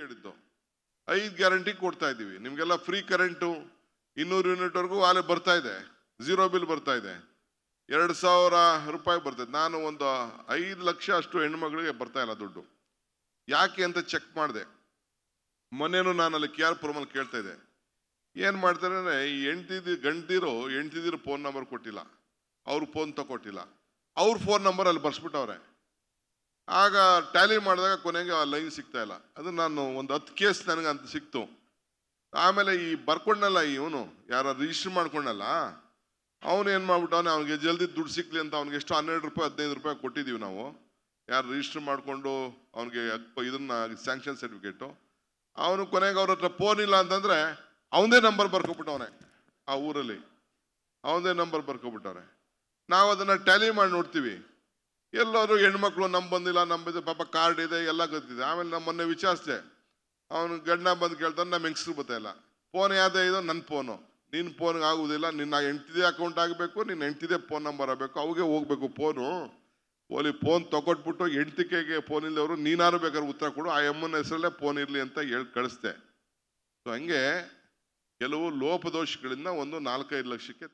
ಹೇಳಿದ್ದು 5 ಗ್ಯಾರಂಟಿ ಕೊಡ್ತಾ ಇದ್ದೀವಿ ನಿಮಗೆಲ್ಲ ಫ್ರೀ ಕರೆಂಟು 200 ಯೂನಿಟ್ವರೆಗೂ ಆಲೆ ಬರ್ತಾ ಇದೆ, ಝೀರೋ ಬಿಲ್ ಬರ್ತಾ ಇದೆ, 2000 ರೂಪಾಯಿ ಬರ್ತದೆ. ನಾನು ಒಂದು 5 ಲಕ್ಷ ಅಷ್ಟು ಹೆಣ್ಮಗಳಿಗೆ ಬರ್ತಾ ಇಲ್ಲ ದುಡ್ಡು. ಯಾಕೆ ಅಂತ ಚೆಕ್ ಮಾಡಿದೆ. ಮೊನ್ನೆನೂ ನಾನು ಅಲ್ಲಿ KR ಪುರಮಲ್ಲಿ ಕೇಳ್ತಾ ಇದ್ದೆ, ಏನು ಮಾಡ್ತಾರೆ ಅಂದರೆ ಈ ಹೆಂಡ್ತಿದಿರು ಫೋನ್ ನಂಬರ್ ಕೊಟ್ಟಿಲ್ಲ, ಅವ್ರ ಫೋನ್ ತಗೊಟ್ಟಿಲ್ಲ, ಅವ್ರ ಫೋನ್ ನಂಬರ್ ಅಲ್ಲಿ ಬರ್ಸ್ಬಿಟ್ಟವ್ರೆ. ಆಗ ಟ್ಯಾಲಿ ಮಾಡಿದಾಗ ಕೊನೆಗೆ ಆ ಲೈನ್ ಸಿಗ್ತಾ ಇಲ್ಲ. ಅದು ನಾನು ಒಂದು 10 ಕೇಸ್ ನನಗೆ ಅಂತ ಸಿಕ್ತು. ಆಮೇಲೆ ಈ ಬರ್ಕೊಂಡಲ್ಲ ಇವನು ಯಾರು ರಿಜಿಸ್ಟರ್ ಮಾಡ್ಕೊಂಡಲ್ಲ, ಅವನು ಏನು ಮಾಡ್ಬಿಟ್ಟವನೆ, ಅವ್ನಿಗೆ ಜಲ್ದಿ ದುಡ್ಡು ಸಿಕ್ಲಿ ಅಂತ ಅವ್ನಿಗೆ ಎಷ್ಟು 12 ರೂಪಾಯಿ 15 ರೂಪಾಯಿ ಕೊಟ್ಟಿದ್ದೀವಿ ನಾವು. ಯಾರು ರಿಜಿಸ್ಟರ್ ಮಾಡಿಕೊಂಡು ಅವ್ನಿಗೆ ಇದನ್ನ ಸ್ಯಾಂಕ್ಷನ್ ಸರ್ಟಿಫಿಕೇಟು, ಅವನು ಕೊನೆಗೆ ಅವ್ರ ಹತ್ರ ಫೋನ್ ಇಲ್ಲ ಅಂತಂದ್ರೆ ಅವನದೇ ನಂಬರ್ ಬರ್ಕೊಬಿಟ್ಟವನೆ, ಆ ಊರಲ್ಲಿ ಅವನದೇ ನಂಬರ್ ಬರ್ಕೊಬಿಟ್ಟವ್ರೆ. ನಾವು ಅದನ್ನ ಟ್ಯಾಲಿ ಮಾಡಿ ನೋಡ್ತೀವಿ, ಎಲ್ಲರೂ ಹೆಣ್ಮಕ್ಳು ಬಂದಿಲ್ಲ, ನಂಬಿದೆ ಪಾಪ ಕಾರ್ಡ್ ಇದೆ ಎಲ್ಲ ಗೊತ್ತಿದೆ. ಆಮೇಲೆ ನಮ್ಮ ಮೊನ್ನೆ ವಿಚಾರಿಸಿದೆ, ಅವನು ಗಂಡ ಬಂದು ಕೇಳ್ತಾನೆ, ನಮ್ಮ ಹೆಂಗಸ್ರು ಬರ್ತಾಯಿಲ್ಲ, ಫೋನ್ ಯಾವುದೇ ಇದು ನನ್ನ ಫೋನು, ನಿನ್ನ ಫೋನ್ಗೆ ಆಗುವುದಿಲ್ಲ, ನಿನ್ನ ಹೆಂಡ್ತಿದೆ ಅಕೌಂಟ್ ಆಗಬೇಕು, ನಿನ್ನ ಹೆಂಡ್ತಿದೆ ಫೋನ್ ನಂಬರ್ ಆಗಬೇಕು, ಅವಾಗೆ ಹೋಗ್ಬೇಕು ಫೋನು. ಫೋನ್ ತಗೊಟ್ಬಿಟ್ಟು ಹೆಂಡ್ತಿಕೆಗೆ ಫೋನ್ ಇಲ್ಲದವರು ನೀನಾರು ಬೇಕಾದ್ರೆ ಉತ್ತರ ಕೊಡು, ಆ ಎಮ್ಮನ ಹೆಸರಲ್ಲೇ ಫೋನ್ ಇರಲಿ ಅಂತ ಹೇಳಿ ಕಳಿಸ್ದೆ. ಸೊ ಹಂಗೆ ಕೆಲವು ಲೋಪದೋಷಗಳಿಂದ ಒಂದು 4-5 ಲಕ್ಷಕ್ಕೆ